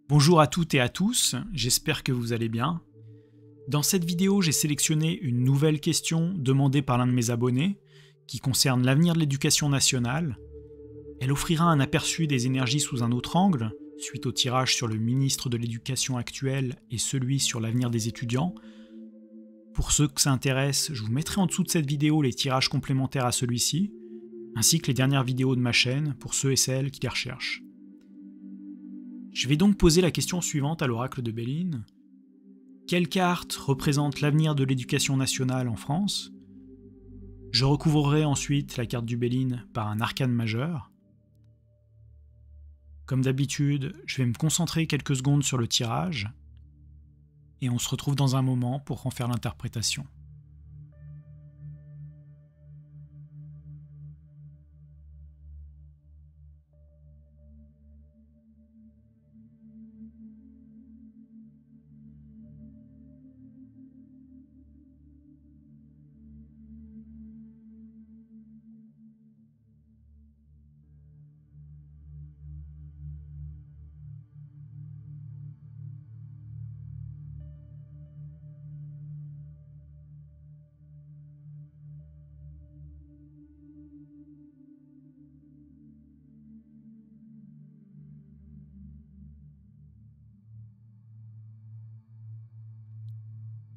Bonjour à toutes et à tous, j'espère que vous allez bien. Dans cette vidéo, j'ai sélectionné une nouvelle question demandée par l'un de mes abonnés qui concerne l'avenir de l'éducation nationale. Elle offrira un aperçu des énergies sous un autre angle, suite au tirage sur le ministre de l'Éducation actuel et celui sur l'avenir des étudiants. Pour ceux que ça intéresse, je vous mettrai en dessous de cette vidéo les tirages complémentaires à celui-ci, ainsi que les dernières vidéos de ma chaîne pour ceux et celles qui les recherchent. Je vais donc poser la question suivante à l'oracle de Béline. Quelle carte représente l'avenir de l'éducation nationale en France? Je recouvrerai ensuite la carte du Béline par un arcane majeur. Comme d'habitude, je vais me concentrer quelques secondes sur le tirage, et on se retrouve dans un moment pour en faire l'interprétation.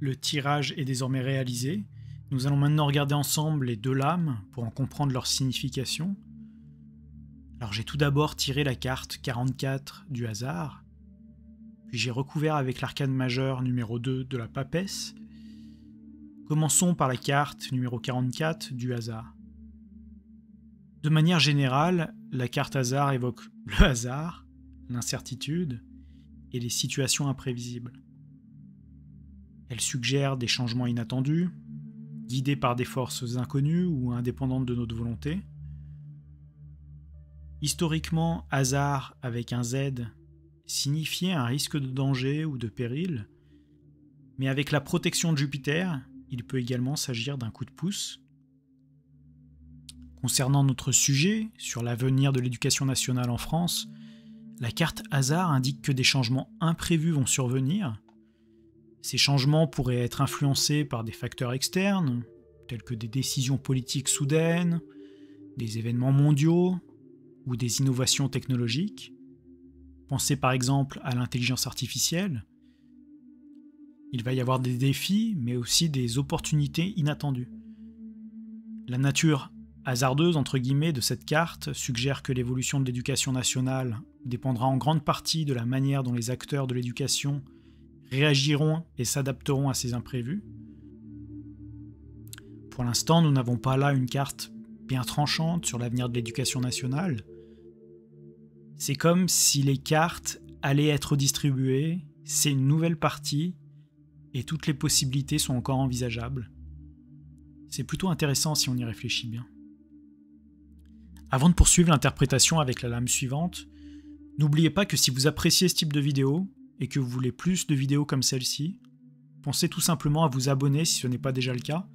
Le tirage est désormais réalisé. Nous allons maintenant regarder ensemble les deux lames pour en comprendre leur signification. Alors j'ai tout d'abord tiré la carte 44 du hasard, puis j'ai recouvert avec l'arcane majeur numéro 2 de la papesse. Commençons par la carte numéro 44 du hasard. De manière générale, la carte hasard évoque le hasard, l'incertitude et les situations imprévisibles. Elle suggère des changements inattendus, guidés par des forces inconnues ou indépendantes de notre volonté. Historiquement, hasard avec un Z signifiait un risque de danger ou de péril, mais avec la protection de Jupiter, il peut également s'agir d'un coup de pouce. Concernant notre sujet, sur l'avenir de l'éducation nationale en France, la carte hasard indique que des changements imprévus vont survenir. Ces changements pourraient être influencés par des facteurs externes, tels que des décisions politiques soudaines, des événements mondiaux ou des innovations technologiques. Pensez par exemple à l'intelligence artificielle. Il va y avoir des défis, mais aussi des opportunités inattendues. La nature hasardeuse, entre guillemets, de cette carte suggère que l'évolution de l'éducation nationale dépendra en grande partie de la manière dont les acteurs de l'éducation réagiront et s'adapteront à ces imprévus. Pour l'instant, nous n'avons pas là une carte bien tranchante sur l'avenir de l'éducation nationale. C'est comme si les cartes allaient être distribuées, c'est une nouvelle partie, et toutes les possibilités sont encore envisageables. C'est plutôt intéressant si on y réfléchit bien. Avant de poursuivre l'interprétation avec la lame suivante, n'oubliez pas que si vous appréciez ce type de vidéo, et que vous voulez plus de vidéos comme celle-ci, pensez tout simplement à vous abonner si ce n'est pas déjà le cas.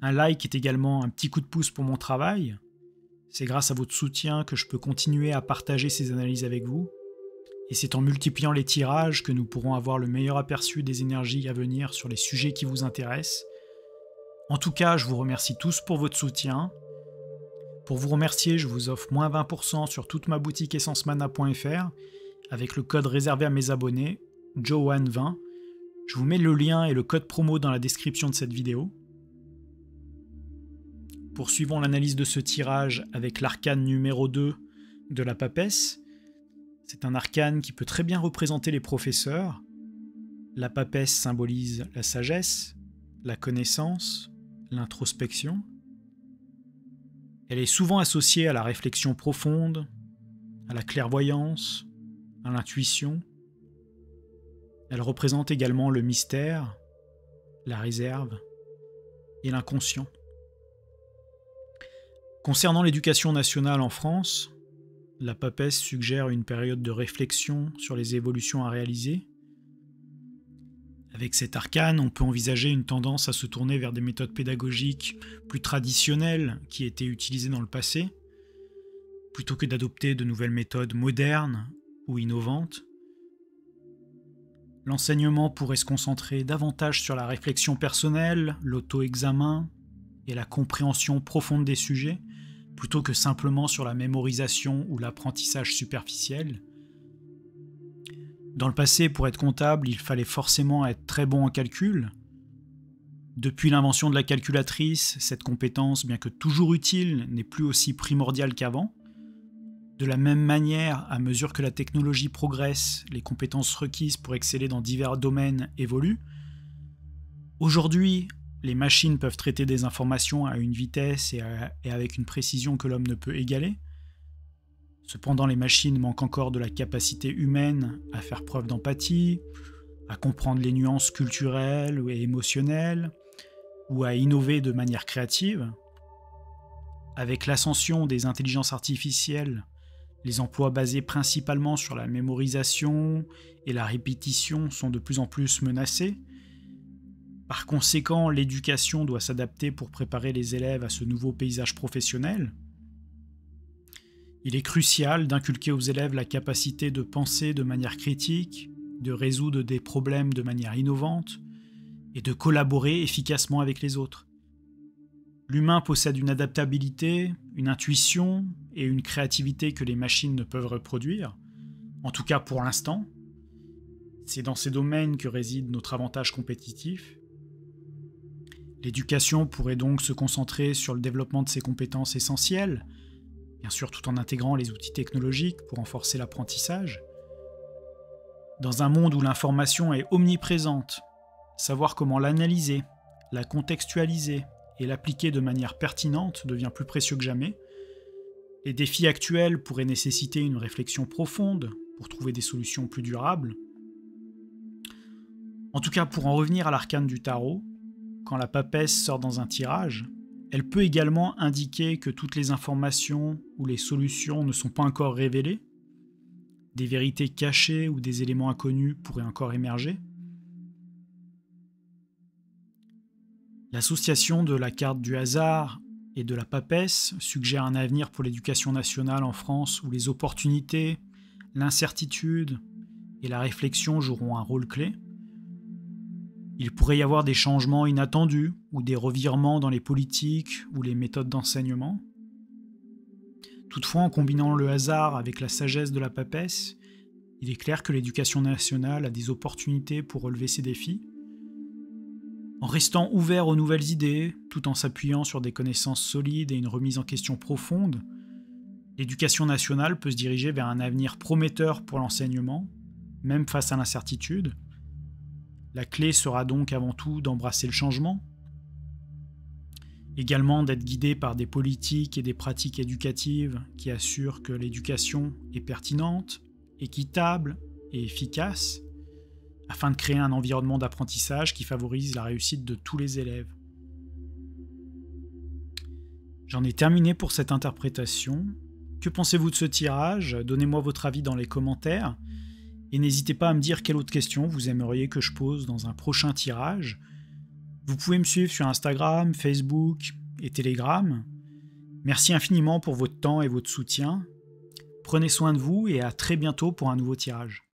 Un like est également un petit coup de pouce pour mon travail. C'est grâce à votre soutien que je peux continuer à partager ces analyses avec vous. Et c'est en multipliant les tirages que nous pourrons avoir le meilleur aperçu des énergies à venir sur les sujets qui vous intéressent. En tout cas, je vous remercie tous pour votre soutien. Pour vous remercier, je vous offre moins 20% sur toute ma boutique essencemana.fr avec le code réservé à mes abonnés, Johan20. Je vous mets le lien et le code promo dans la description de cette vidéo. Poursuivons l'analyse de ce tirage avec l'arcane numéro 2 de la papesse. C'est un arcane qui peut très bien représenter les professeurs. La papesse symbolise la sagesse, la connaissance, l'introspection. Elle est souvent associée à la réflexion profonde, à la clairvoyance, à l'intuition. Elle représente également le mystère, la réserve et l'inconscient. Concernant l'éducation nationale en France, la papesse suggère une période de réflexion sur les évolutions à réaliser. Avec cet arcane, on peut envisager une tendance à se tourner vers des méthodes pédagogiques plus traditionnelles qui étaient utilisées dans le passé, plutôt que d'adopter de nouvelles méthodes modernes ou innovantes. L'enseignement pourrait se concentrer davantage sur la réflexion personnelle, l'auto-examen et la compréhension profonde des sujets, plutôt que simplement sur la mémorisation ou l'apprentissage superficiel. Dans le passé, pour être comptable, il fallait forcément être très bon en calcul. Depuis l'invention de la calculatrice, cette compétence, bien que toujours utile, n'est plus aussi primordiale qu'avant. De la même manière, à mesure que la technologie progresse, les compétences requises pour exceller dans divers domaines évoluent. Aujourd'hui, les machines peuvent traiter des informations à une vitesse et avec une précision que l'homme ne peut égaler. Cependant, les machines manquent encore de la capacité humaine à faire preuve d'empathie, à comprendre les nuances culturelles et émotionnelles, ou à innover de manière créative. Avec l'ascension des intelligences artificielles, les emplois basés principalement sur la mémorisation et la répétition sont de plus en plus menacés. Par conséquent, l'éducation doit s'adapter pour préparer les élèves à ce nouveau paysage professionnel. Il est crucial d'inculquer aux élèves la capacité de penser de manière critique, de résoudre des problèmes de manière innovante et de collaborer efficacement avec les autres. L'humain possède une adaptabilité, une intuition et une créativité que les machines ne peuvent reproduire, en tout cas pour l'instant. C'est dans ces domaines que réside notre avantage compétitif. L'éducation pourrait donc se concentrer sur le développement de ces compétences essentielles, bien sûr tout en intégrant les outils technologiques pour renforcer l'apprentissage. Dans un monde où l'information est omniprésente, savoir comment l'analyser, la contextualiser et l'appliquer de manière pertinente devient plus précieux que jamais. Les défis actuels pourraient nécessiter une réflexion profonde pour trouver des solutions plus durables. En tout cas, pour en revenir à l'arcane du tarot, quand la papesse sort dans un tirage, elle peut également indiquer que toutes les informations ou les solutions ne sont pas encore révélées. Des vérités cachées ou des éléments inconnus pourraient encore émerger. L'association de la carte du hasard et de la papesse suggère un avenir pour l'éducation nationale en France où les opportunités, l'incertitude et la réflexion joueront un rôle clé. Il pourrait y avoir des changements inattendus ou des revirements dans les politiques ou les méthodes d'enseignement. Toutefois, en combinant le hasard avec la sagesse de la papesse, il est clair que l'éducation nationale a des opportunités pour relever ces défis. En restant ouvert aux nouvelles idées, tout en s'appuyant sur des connaissances solides et une remise en question profonde, l'éducation nationale peut se diriger vers un avenir prometteur pour l'enseignement, même face à l'incertitude. La clé sera donc avant tout d'embrasser le changement, également d'être guidé par des politiques et des pratiques éducatives qui assurent que l'éducation est pertinente, équitable et efficace, afin de créer un environnement d'apprentissage qui favorise la réussite de tous les élèves. J'en ai terminé pour cette interprétation. Que pensez-vous de ce tirage? Donnez-moi votre avis dans les commentaires. Et n'hésitez pas à me dire quelle autre question vous aimeriez que je pose dans un prochain tirage. Vous pouvez me suivre sur Instagram, Facebook et Telegram. Merci infiniment pour votre temps et votre soutien. Prenez soin de vous et à très bientôt pour un nouveau tirage.